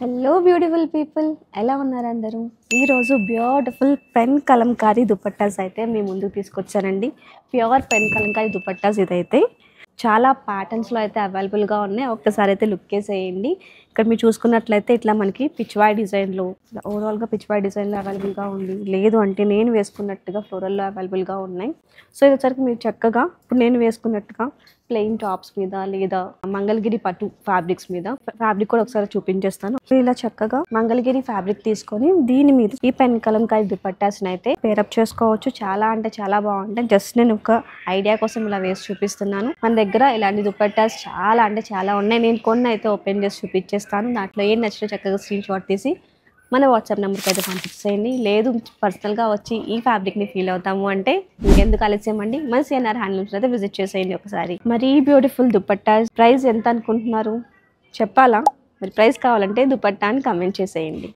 Hello beautiful people, ఎలా ఉన్నారు అందరూ? ఈరోజు బ్యూటిఫుల్ పెన్ కలంకారీ దుపట్టాస్ అయితే మీ ముందుకు తీసుకొచ్చానండి. ప్యూర్ పెన్ కలంకారీ దుపట్టాస్ ఇదైతే చాలా ప్యాటర్న్స్లో అయితే అవైలబుల్గా ఉన్నాయి. ఒక్కసారి అయితే లుక్ వేసేయండి. ఇక్కడ మీరు చూసుకున్నట్లయితే ఇట్లా మనకి పిచ్వాయ్ డిజైన్లో, ఓవరాల్గా పిచ్వాయ్ డిజైన్లో అవైలబుల్గా ఉంది. లేదు అంటే నేను వేసుకున్నట్టుగా ఫ్లోరల్లో అవైలబుల్గా ఉన్నాయి. సో ఇది వచ్చరికి మీరు చక్కగా ఇప్పుడు నేను వేసుకున్నట్టుగా ప్లెయిన్ టాప్స్ మీద లేదా మంగళగిరి పట్టు ఫ్యాబ్రిక్స్ మీద, ఫ్యాబ్రిక్ కూడా ఒకసారి చూపించేస్తాను. ఇలా చక్కగా మంగళగిరి ఫ్యాబ్రిక్ తీసుకొని దీని మీద ఈ పెన్ కలంకారీ దుపట్టాస్ అయితే పేరప్ చేసుకోవచ్చు. చాలా అంటే చాలా బాగుంటాయి. జస్ట్ నేను ఒక ఐడియా కోసం ఇలా వేసి చూపిస్తున్నాను. మన దగ్గర ఇలాంటి దుపట్టాస్ చాలా అంటే చాలా ఉన్నాయి. నేను కొన్ని అయితే ఓపెన్ చేసి చూపించేస్తాను. దాంట్లో ఏం నచ్చినా చక్కగా స్క్రీన్ షాట్ తీసి మన వాట్సాప్ నెంబర్కి అయితే పంపించేయండి. లేదు పర్సనల్గా వచ్చి ఈ ఫ్యాబ్రిక్ని ఫీల్ అవుతాము అంటే ఇంకెందుకు ఆలస్యం అండి, మన సిఎన్ఆర్ హ్యాండ్లూమ్స్ అయితే విజిట్ చేసేయండి ఒకసారి. మరి ఈ బ్యూటిఫుల్ దుపట్టా ప్రైస్ ఎంత అనుకుంటున్నారు చెప్పాలా? మరి ప్రైస్ కావాలంటే దుపట్టా అని కమెంట్ చేసేయండి.